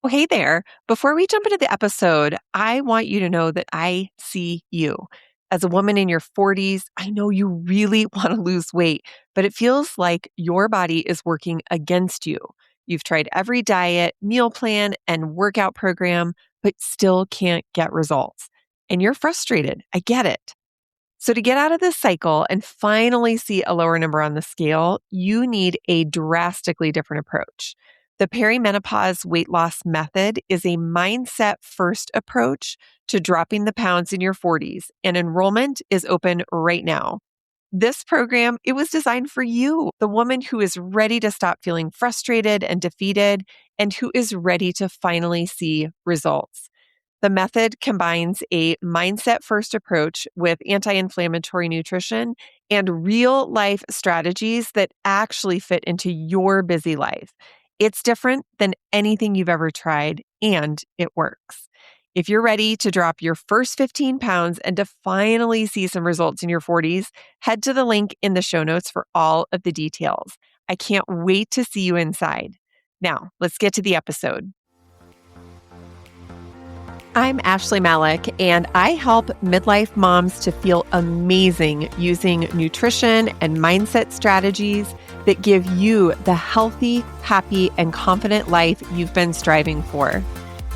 Oh, hey there. Before we jump into the episode, I want you to know that I see you. As a woman in your 40s, I know you really want to lose weight, but it feels like your body is working against you. You've tried every diet, meal plan, and workout program, but still can't get results. And you're frustrated. I get it. So, to get out of this cycle and finally see a lower number on the scale, you need a drastically different approach. The perimenopause weight loss method is a mindset first approach to dropping the pounds in your 40s, and enrollment is open right now. This program, it was designed for you, the woman who is ready to stop feeling frustrated and defeated and who is ready to finally see results. The method combines a mindset first approach with anti inflammatory nutrition and real life strategies that actually fit into your busy life. It's different than anything you've ever tried, and it works. If you're ready to drop your first 15 pounds and to finally see some results in your 40s, head to the link in the show notes for all of the details. I can't wait to see you inside. Now, let's get to the episode. I'm Ashley Malik, and I help midlife moms to feel amazing using nutrition and mindset strategies that give you the healthy, happy, and confident life you've been striving for.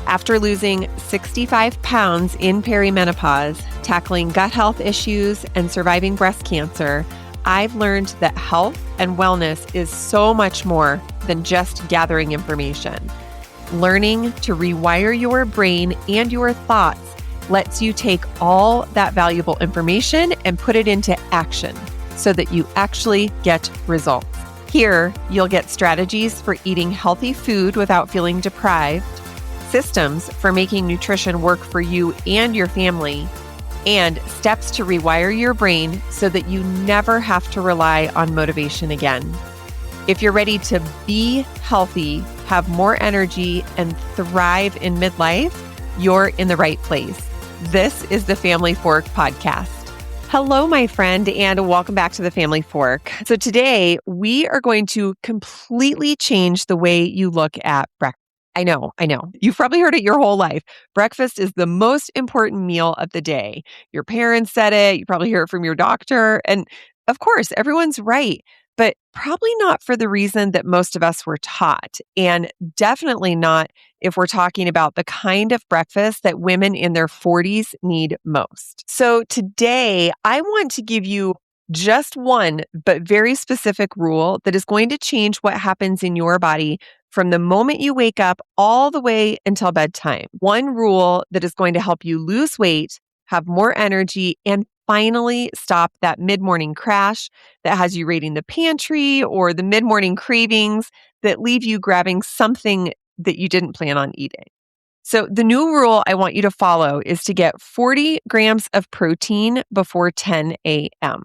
After losing 65 pounds in perimenopause, tackling gut health issues, and surviving breast cancer, I've learned that health and wellness is so much more than just gathering information. Learning to rewire your brain and your thoughts lets you take all that valuable information and put it into action so that you actually get results. Here, you'll get strategies for eating healthy food without feeling deprived, systems for making nutrition work for you and your family, and steps to rewire your brain so that you never have to rely on motivation again. If you're ready to be healthy, have more energy, and thrive in midlife, you're in the right place. This is the Family Fork podcast. Hello, my friend, and welcome back to the Family Fork. So today we are going to completely change the way you look at breakfast. I know. You've probably heard it your whole life. Breakfast is the most important meal of the day. Your parents said it. You probably hear it from your doctor. And of course, everyone's right, but probably not for the reason that most of us were taught. And definitely not if we're talking about the kind of breakfast that women in their 40s need most. So today, I want to give you just one, but very specific rule that is going to change what happens in your body from the moment you wake up all the way until bedtime. One rule that is going to help you lose weight, have more energy, and finally stop that mid-morning crash that has you raiding the pantry or the mid-morning cravings that leave you grabbing something that you didn't plan on eating. So the new rule I want you to follow is to get 40 grams of protein before 10 a.m.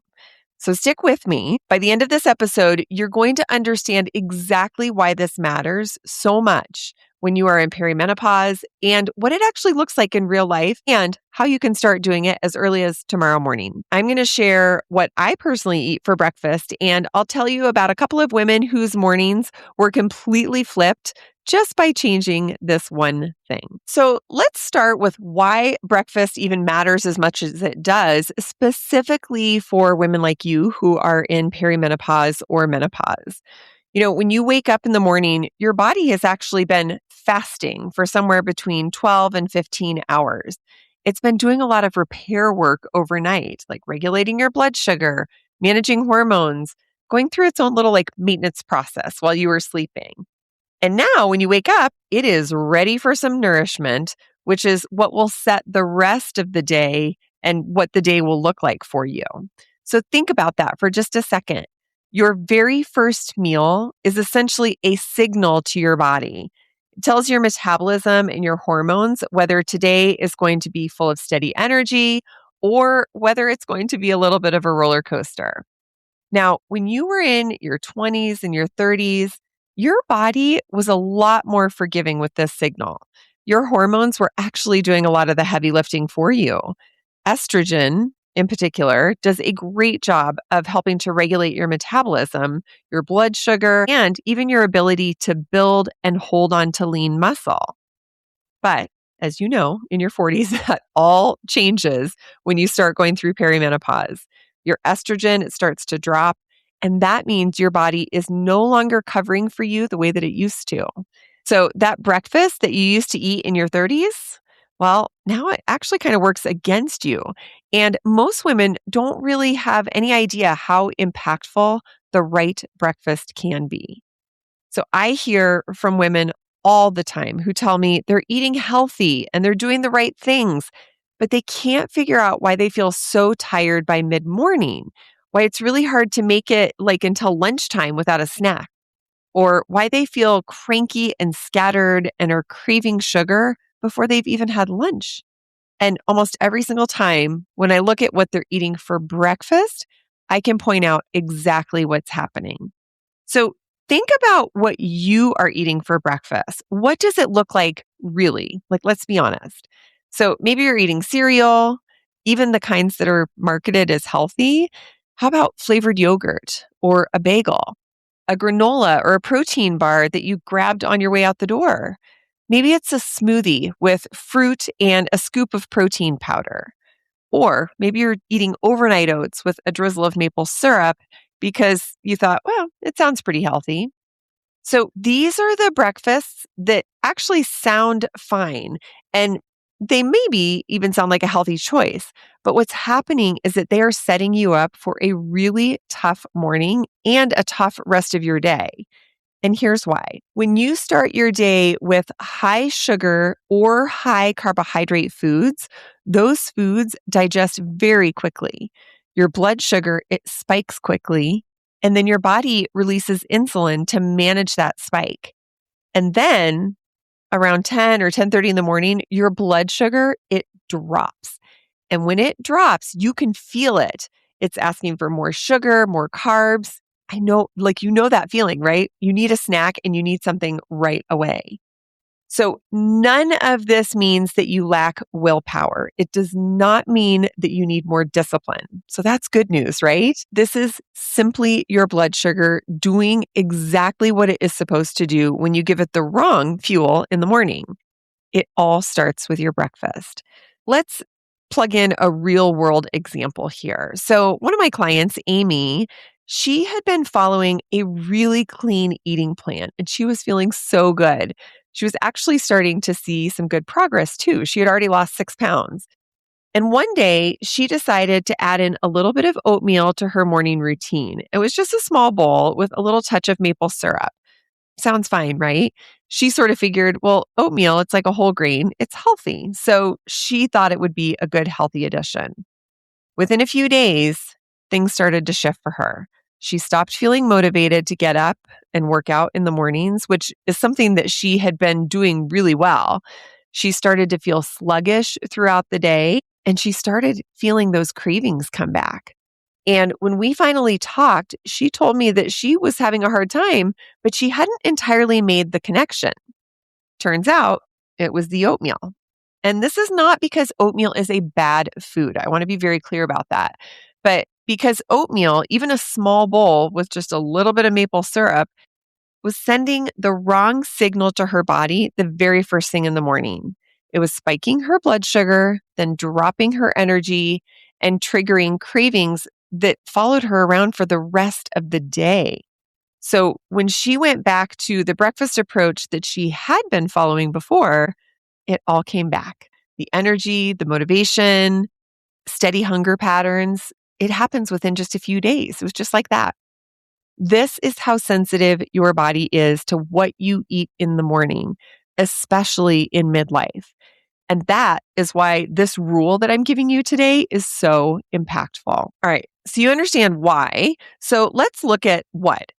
So stick with me. By the end of this episode, you're going to understand exactly why this matters so much when you are in perimenopause and what it actually looks like in real life and how you can start doing it as early as tomorrow morning. I'm going to share what I personally eat for breakfast, and I'll tell you about a couple of women whose mornings were completely flipped just by changing this one thing. So let's start with why breakfast even matters as much as it does, specifically for women like you who are in perimenopause or menopause. You know, when you wake up in the morning, your body has actually been fasting for somewhere between 12 and 15 hours. It's been doing a lot of repair work overnight, like regulating your blood sugar, managing hormones, going through its own little maintenance process while you were sleeping. And now when you wake up, it is ready for some nourishment, which is what will set the rest of the day and what the day will look like for you. So think about that for just a second. Your very first meal is essentially a signal to your body. It tells your metabolism and your hormones whether today is going to be full of steady energy or whether it's going to be a little bit of a roller coaster. Now, when you were in your 20s and your 30s, your body was a lot more forgiving with this signal. Your hormones were actually doing a lot of the heavy lifting for you. Estrogen, in particular, does a great job of helping to regulate your metabolism, your blood sugar, and even your ability to build and hold on to lean muscle. But as you know, in your 40s, that all changes when you start going through perimenopause. Your estrogen, it starts to drop. And that means your body is no longer covering for you the way that it used to. So that breakfast that you used to eat in your 30s, well, now it actually kind of works against you. And most women don't really have any idea how impactful the right breakfast can be. So I hear from women all the time who tell me they're eating healthy and they're doing the right things, but they can't figure out why they feel so tired by mid morning, why it's really hard to make it like until lunchtime without a snack, or why they feel cranky and scattered and are craving sugar before they've even had lunch. And almost every single time when I look at what they're eating for breakfast, I can point out exactly what's happening. So think about what you are eating for breakfast. What does it look like really? Like, let's be honest. So maybe you're eating cereal, even the kinds that are marketed as healthy. How about flavored yogurt or a bagel, a granola or a protein bar that you grabbed on your way out the door? Maybe it's a smoothie with fruit and a scoop of protein powder. Or maybe you're eating overnight oats with a drizzle of maple syrup because you thought, well, it sounds pretty healthy. So these are the breakfasts that actually sound fine. And they maybe even sound like a healthy choice. But what's happening is that they are setting you up for a really tough morning and a tough rest of your day. And here's why. When you start your day with high sugar or high carbohydrate foods, those foods digest very quickly. Your blood sugar, it spikes quickly, and then your body releases insulin to manage that spike. And then around 10 or 10:30 in the morning, your blood sugar, it drops. And when it drops, you can feel it. It's asking for more sugar, more carbs. I know, like, you know that feeling, right? You need a snack and you need something right away. So none of this means that you lack willpower. It does not mean that you need more discipline. So that's good news, right? This is simply your blood sugar doing exactly what it is supposed to do when you give it the wrong fuel in the morning. It all starts with your breakfast. Let's plug in a real world example here. So, one of my clients, Amy, she had been following a really clean eating plan and she was feeling so good. She was actually starting to see some good progress too. She had already lost 6 pounds. And one day she decided to add in a little bit of oatmeal to her morning routine. It was just a small bowl with a little touch of maple syrup. Sounds fine, right? She sort of figured, well, oatmeal, it's like a whole grain, it's healthy. So she thought it would be a good, healthy addition. Within a few days, things started to shift for her. She stopped feeling motivated to get up and work out in the mornings, which is something that she had been doing really well. She started to feel sluggish throughout the day, and she started feeling those cravings come back. And when we finally talked, she told me that she was having a hard time, but she hadn't entirely made the connection. Turns out it was the oatmeal. And this is not because oatmeal is a bad food. I want to be very clear about that. But because oatmeal, even a small bowl with just a little bit of maple syrup, was sending the wrong signal to her body the very first thing in the morning. It was spiking her blood sugar, then dropping her energy and triggering cravings that followed her around for the rest of the day. So when she went back to the breakfast approach that she had been following before, it all came back. The energy, the motivation, steady hunger patterns, it happens within just a few days. It was just like that. This is how sensitive your body is to what you eat in the morning, especially in midlife. And that is why this rule that I'm giving you today is so impactful. All right. So you understand why. So let's look at what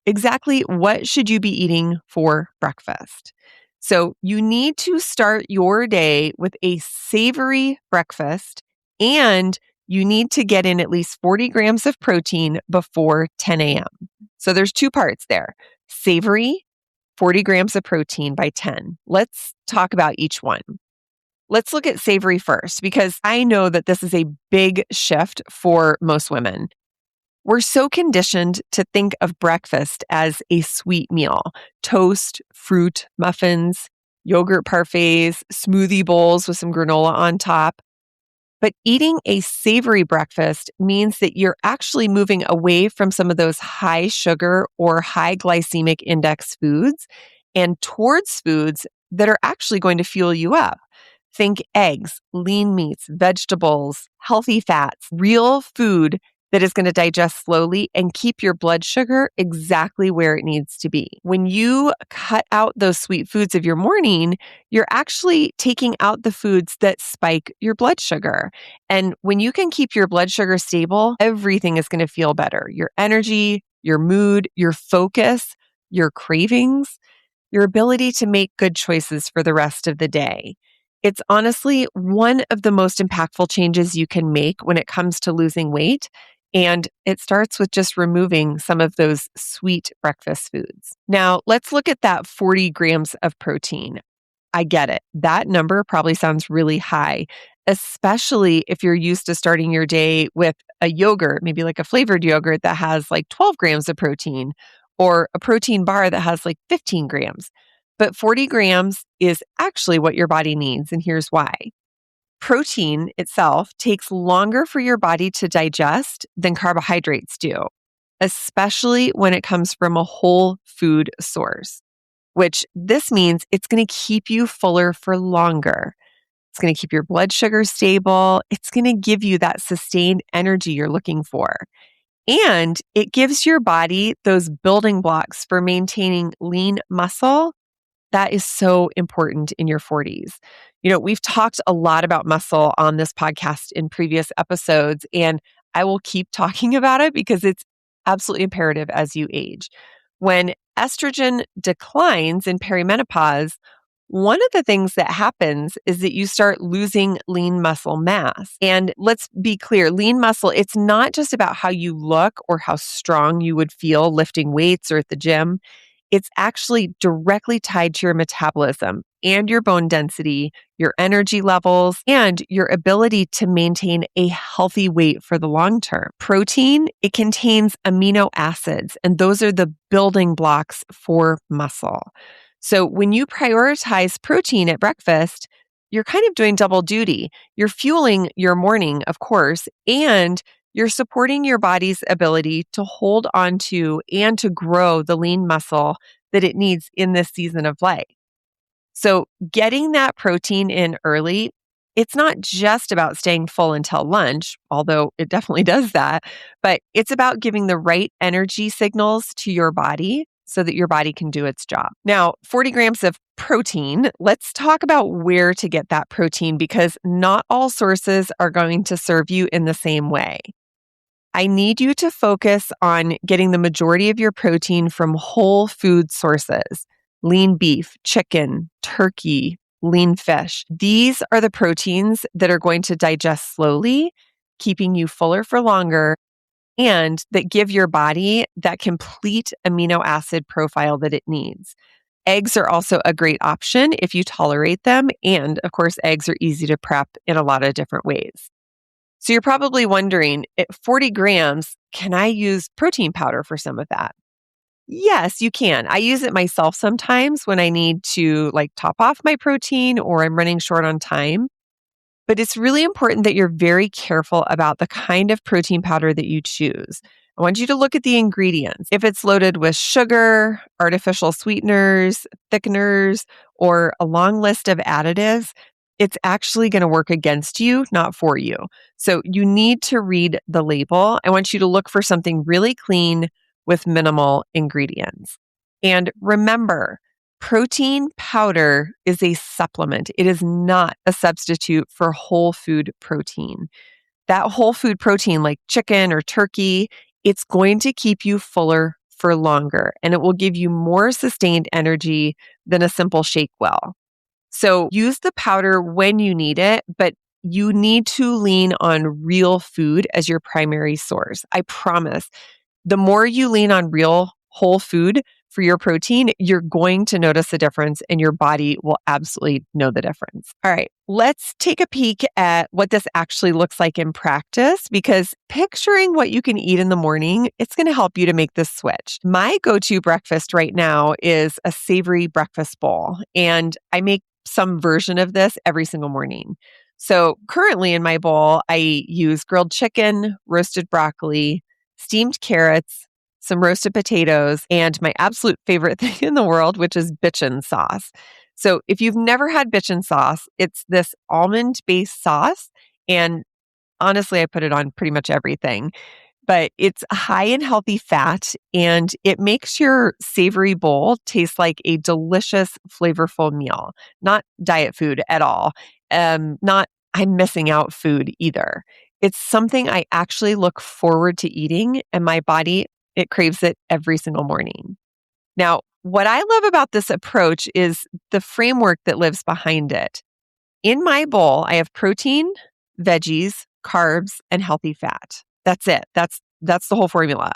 should you be eating for breakfast? So you need to start your day with a savory breakfast and you need to get in at least 40 grams of protein before 10 a.m. So there's two parts there. Savory, 40 grams of protein by 10. Let's talk about each one. Let's look at savory first, because I know that this is a big shift for most women. We're so conditioned to think of breakfast as a sweet meal, toast, fruit, muffins. yogurt parfaits, smoothie bowls with some granola on top. But eating a savory breakfast means that you're actually moving away from some of those high sugar or high glycemic index foods and towards foods that are actually going to fuel you up. Think eggs, lean meats, vegetables, healthy fats, real food that is going to digest slowly and keep your blood sugar exactly where it needs to be. When you cut out those sweet foods of your morning, you're actually taking out the foods that spike your blood sugar. And when you can keep your blood sugar stable, everything is going to feel better. Your energy, your mood, your focus, your cravings, your ability to make good choices for the rest of the day. It's honestly one of the most impactful changes you can make when it comes to losing weight. And it starts with just removing some of those sweet breakfast foods. Now, let's look at that 40 grams of protein. I get it. That number probably sounds really high, especially if you're used to starting your day with a yogurt, maybe like a flavored yogurt that has like 12 grams of protein, or a protein bar that has like 15 grams. But 40 grams is actually what your body needs, and here's why. Protein itself takes longer for your body to digest than carbohydrates do, especially when it comes from a whole food source, which this means it's going to keep you fuller for longer. It's going to keep your blood sugar stable. It's going to give you that sustained energy you're looking for. And it gives your body those building blocks for maintaining lean muscle. That is so important in your 40s. You know, we've talked a lot about muscle on this podcast in previous episodes, and I will keep talking about it because it's absolutely imperative as you age. When estrogen declines in perimenopause, one of the things that happens is that you start losing lean muscle mass. And let's be clear, lean muscle, it's not just about how you look or how strong you would feel lifting weights or at the gym. It's actually directly tied to your metabolism and your bone density, your energy levels, and your ability to maintain a healthy weight for the long term. Protein, it contains amino acids, and those are the building blocks for muscle. So when you prioritize protein at breakfast, you're kind of doing double duty. You're fueling your morning, of course, and you're supporting your body's ability to hold on to and to grow the lean muscle that it needs in this season of life. So getting that protein in early, it's not just about staying full until lunch, although it definitely does that, but it's about giving the right energy signals to your body so that your body can do its job. Now, 40 grams of protein, let's talk about where to get that protein because not all sources are going to serve you in the same way. I need you to focus on getting the majority of your protein from whole food sources: lean beef, chicken, turkey, lean fish. These are the proteins that are going to digest slowly, keeping you fuller for longer, and that give your body that complete amino acid profile that it needs. Eggs are also a great option if you tolerate them. And of course, eggs are easy to prep in a lot of different ways. So you're probably wondering, at 40 grams, can I use protein powder for some of that? Yes, you can. I use it myself sometimes when I need to like top off my protein or I'm running short on time. But it's really important that you're very careful about the kind of protein powder that you choose. I want you to look at the ingredients. If it's loaded with sugar, artificial sweeteners, thickeners, or a long list of additives, it's actually going to work against you, not for you. So you need to read the label. I want you to look for something really clean with minimal ingredients. And remember, protein powder is a supplement. It is not a substitute for whole food protein. That whole food protein, like chicken or turkey, it's going to keep you fuller for longer, and it will give you more sustained energy than a simple shake will. So use the powder when you need it, but you need to lean on real food as your primary source. I promise. The more you lean on real whole food for your protein, you're going to notice a difference and your body will absolutely know the difference. All right, let's take a peek at what this actually looks like in practice, because picturing what you can eat in the morning, it's going to help you to make this switch. My go-to breakfast right now is a savory breakfast bowl, and I make some version of this every single morning. So currently in my bowl, I use grilled chicken, roasted broccoli, steamed carrots, some roasted potatoes, and my absolute favorite thing in the world, which is bitchin sauce. So if you've never had bitchin sauce, it's this almond-based sauce. And honestly, I put it on pretty much everything, but it's high in healthy fat and it makes your savory bowl taste like a delicious, flavorful meal, not diet food at all. Not I'm missing out food either. It's something I actually look forward to eating, and my body, it craves it every single morning. Now, what I love about this approach is the framework that lives behind it. In my bowl, I have protein, veggies, carbs, and healthy fat. That's it. That's the whole formula.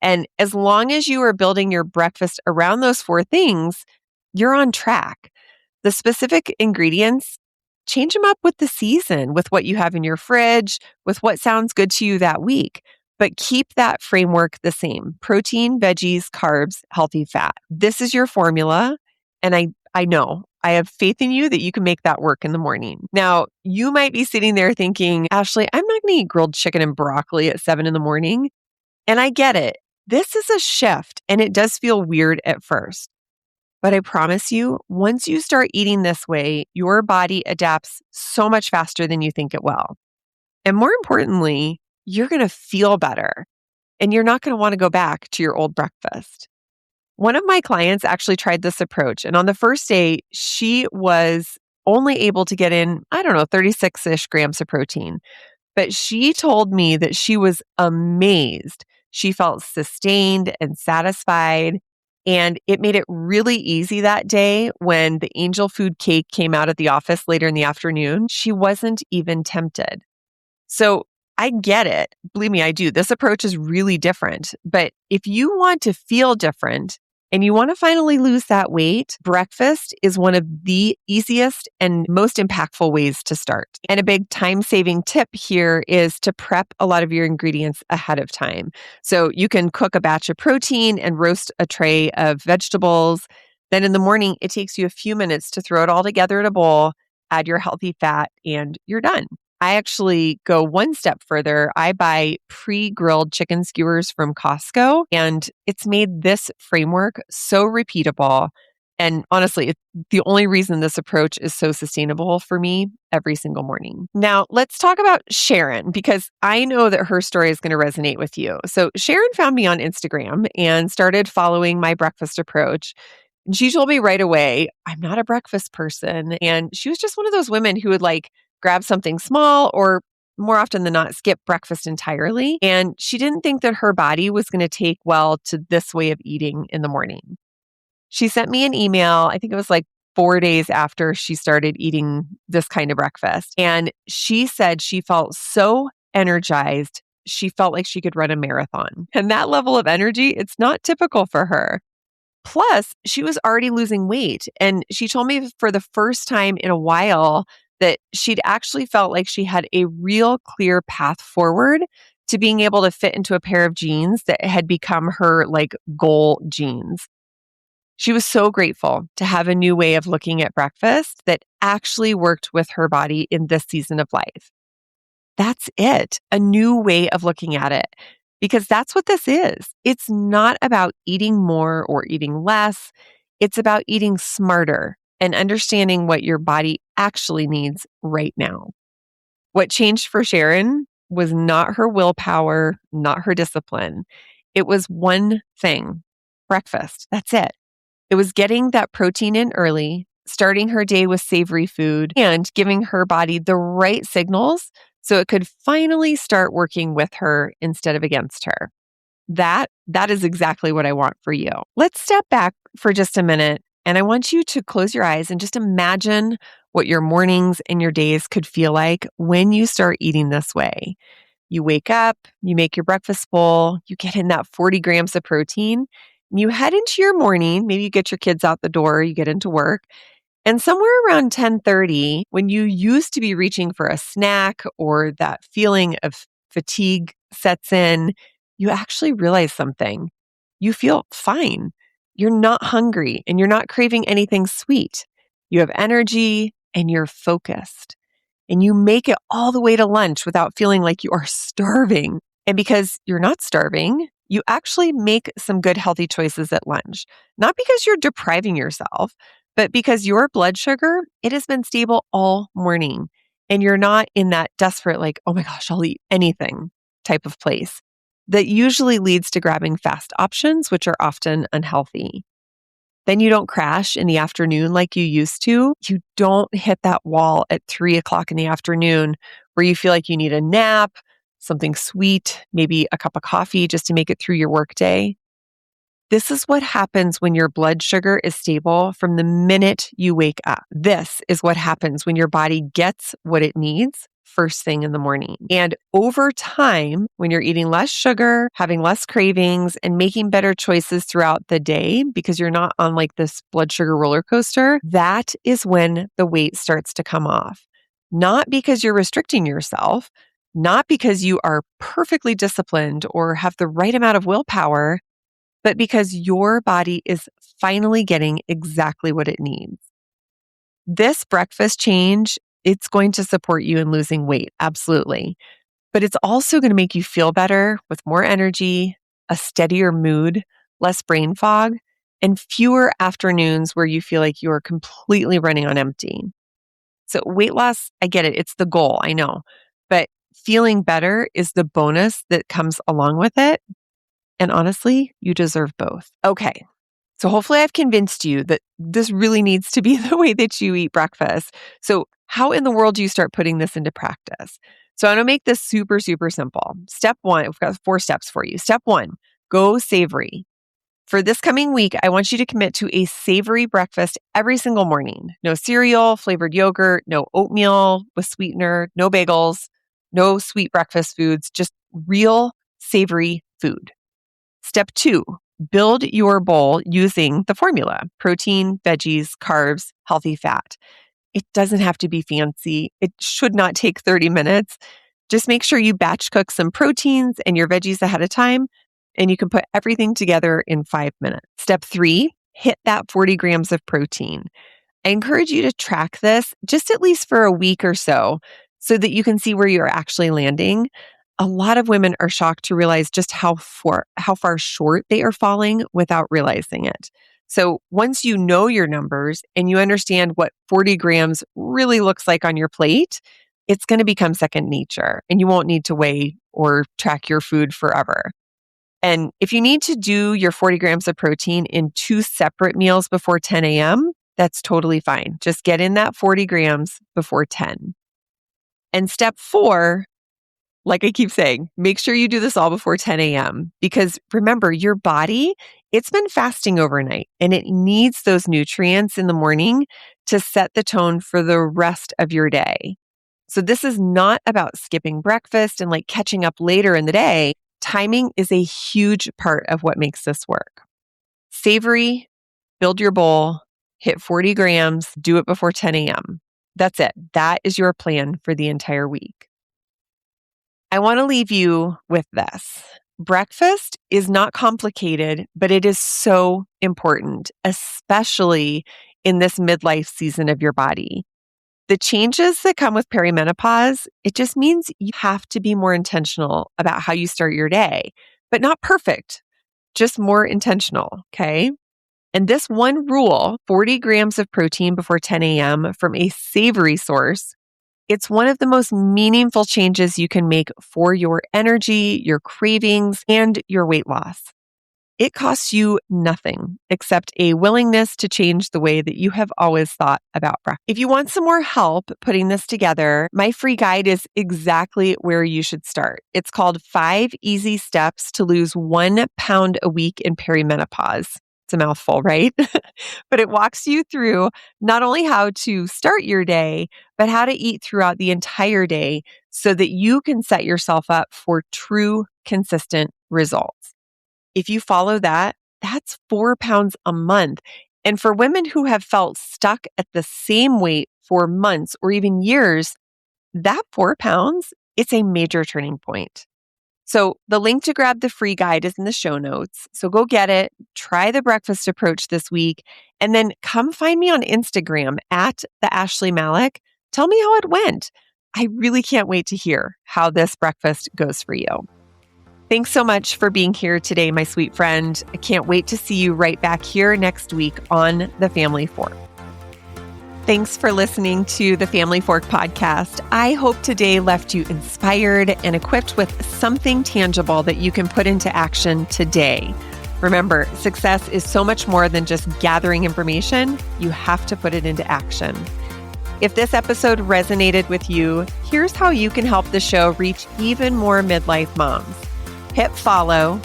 And as long as you are building your breakfast around those four things, you're on track. The specific ingredients, change them up with the season, with what you have in your fridge, with what sounds good to you that week. But keep that framework the same: protein, veggies, carbs, healthy fat. This is your formula. And I know I have faith in you that you can make that work in the morning. Now, you might be sitting there thinking, Ashley, I'm not going to eat grilled chicken and broccoli at 7 in the morning. And I get it. This is a shift and it does feel weird at first. But I promise you, once you start eating this way, your body adapts so much faster than you think it will. And more importantly, you're going to feel better and you're not going to want to go back to your old breakfast. One of my clients actually tried this approach, and on the first day, she was only able to get in, 36-ish grams of protein. But she told me that she was amazed. She felt sustained and satisfied, and it made it really easy that day when the angel food cake came out at the office later in the afternoon. She wasn't even tempted. So I get it. Believe me, I do. This approach is really different. But if you want to feel different and you want to finally lose that weight, breakfast is one of the easiest and most impactful ways to start. And a big time-saving tip here is to prep a lot of your ingredients ahead of time. So you can cook a batch of protein and roast a tray of vegetables. Then in the morning, it takes you a few minutes to throw it all together in a bowl, add your healthy fat, and you're done. I actually go one step further. I buy pre-grilled chicken skewers from Costco, and it's made this framework so repeatable. And honestly, it's the only reason this approach is so sustainable for me every single morning. Now, let's talk about Sharon, because I know that her story is going to resonate with you. So Sharon found me on Instagram and started following my breakfast approach. And she told me right away, I'm not a breakfast person. And she was just one of those women who would grab something small or more often than not skip breakfast entirely. And she didn't think that her body was going to take well to this way of eating in the morning. She sent me an email, I think it was 4 days after she started eating this kind of breakfast. And she said she felt so energized. She felt like she could run a marathon. And that level of energy, it's not typical for her. Plus, she was already losing weight. And she told me for the first time in a while that she'd actually felt like she had a real clear path forward to being able to fit into a pair of jeans that had become her goal jeans. She was so grateful to have a new way of looking at breakfast that actually worked with her body in this season of life. That's it, a new way of looking at it, because that's what this is. It's not about eating more or eating less. It's about eating smarter and understanding what your body actually needs right now. What changed for Sharon was not her willpower, not her discipline. It was one thing: breakfast. That's it. It was getting that protein in early, starting her day with savory food, and giving her body the right signals so it could finally start working with her instead of against her. That is exactly what I want for you. Let's step back for just a minute, and I want you to close your eyes and just imagine what your mornings and your days could feel like when you start eating this way. You wake up, you make your breakfast bowl, you get in that 40 grams of protein, You head into your morning, maybe you get your kids out the door, you get into work, and somewhere around 10:30, when you used to be reaching for a snack or that feeling of fatigue sets in, you actually realize something. You feel fine. You're not hungry and you're not craving anything sweet. You have energy and you're focused. And you make it all the way to lunch without feeling like you are starving. And because you're not starving, you actually make some good healthy choices at lunch. Not because you're depriving yourself, but because your blood sugar, it has been stable all morning. And you're not in that desperate, like, oh my gosh, I'll eat anything type of place that usually leads to grabbing fast options, which are often unhealthy. Then you don't crash in the afternoon like you used to. You don't hit that wall at 3 o'clock in the afternoon where you feel like you need a nap, something sweet, maybe a cup of coffee just to make it through your workday. This is what happens when your blood sugar is stable from the minute you wake up. This is what happens when your body gets what it needs first thing in the morning. And over time, when you're eating less sugar, having less cravings, and making better choices throughout the day because you're not on like this blood sugar roller coaster, that is when the weight starts to come off. Not because you're restricting yourself, not because you are perfectly disciplined or have the right amount of willpower, but because your body is finally getting exactly what it needs. This breakfast change, it's going to support you in losing weight, absolutely. But it's also going to make you feel better with more energy, a steadier mood, less brain fog, and fewer afternoons where you feel like you are completely running on empty. So weight loss, I get it. It's the goal, I know. But feeling better is the bonus that comes along with it. And honestly, you deserve both. Okay. So hopefully I've convinced you that this really needs to be the way that you eat breakfast. So how in the world do you start putting this into practice? So I'm going to make this super, super simple. Step one, we've got 4 steps for you. Step one, go savory. For this coming week, I want you to commit to a savory breakfast every single morning. No cereal, flavored yogurt, no oatmeal with sweetener, no bagels, no sweet breakfast foods, just real savory food. Step 2, build your bowl using the formula: protein, veggies, carbs, healthy fat. It doesn't have to be fancy. It should not take 30 minutes. Just make sure you batch cook some proteins and your veggies ahead of time, and you can put everything together in 5 minutes. Step 3, hit that 40 grams of protein. I encourage you to track this just at least for a week or so that you can see where you're actually landing. A lot of women are shocked to realize just how far short they are falling without realizing it. So once you know your numbers and you understand what 40 grams really looks like on your plate, it's going to become second nature and you won't need to weigh or track your food forever. And if you need to do your 40 grams of protein in 2 separate meals before 10 a.m., that's totally fine. Just get in that 40 grams before 10. And step 4, like I keep saying, make sure you do this all before 10 a.m. because remember, your body, it's been fasting overnight and it needs those nutrients in the morning to set the tone for the rest of your day. So this is not about skipping breakfast and like catching up later in the day. Timing is a huge part of what makes this work. Savory, build your bowl, hit 40 grams, do it before 10 a.m. That's it. That is your plan for the entire week. I want to leave you with this. Breakfast is not complicated, but it is so important, especially in this midlife season of your body. The changes that come with perimenopause, it just means you have to be more intentional about how you start your day, but not perfect, just more intentional, okay? And this one rule, 40 grams of protein before 10 a.m. from a savory source, it's one of the most meaningful changes you can make for your energy, your cravings, and your weight loss. It costs you nothing except a willingness to change the way that you have always thought about breakfast. If you want some more help putting this together, my free guide is exactly where you should start. It's called 5 Easy Steps to Lose 1 Pound a Week in Perimenopause. It's a mouthful, right? But it walks you through not only how to start your day, but how to eat throughout the entire day so that you can set yourself up for true, consistent results. If you follow that, that's 4 pounds a month. And for women who have felt stuck at the same weight for months or even years, that 4 pounds, it's a major turning point. So the link to grab the free guide is in the show notes. So go get it, try the breakfast approach this week, and then come find me on Instagram at the Ashley Malik. Tell me how it went. I really can't wait to hear how this breakfast goes for you. Thanks so much for being here today, my sweet friend. I can't wait to see you right back here next week on The Family Fork. Thanks for listening to the Family Fork podcast. I hope today left you inspired and equipped with something tangible that you can put into action today. Remember, success is so much more than just gathering information. You have to put it into action. If this episode resonated with you, here's how you can help the show reach even more midlife moms. Hit follow,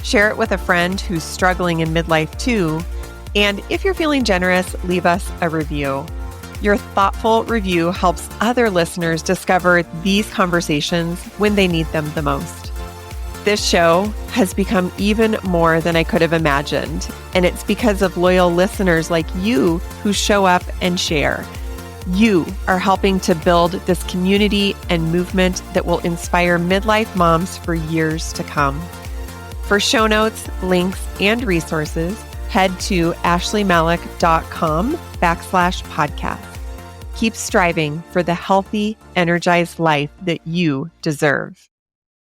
share it with a friend who's struggling in midlife too, and if you're feeling generous, leave us a review. Your thoughtful review helps other listeners discover these conversations when they need them the most. This show has become even more than I could have imagined, and it's because of loyal listeners like you who show up and share. You are helping to build this community and movement that will inspire midlife moms for years to come. For show notes, links, and resources, head to ashleymalik.com/podcast. Keep striving for the healthy, energized life that you deserve.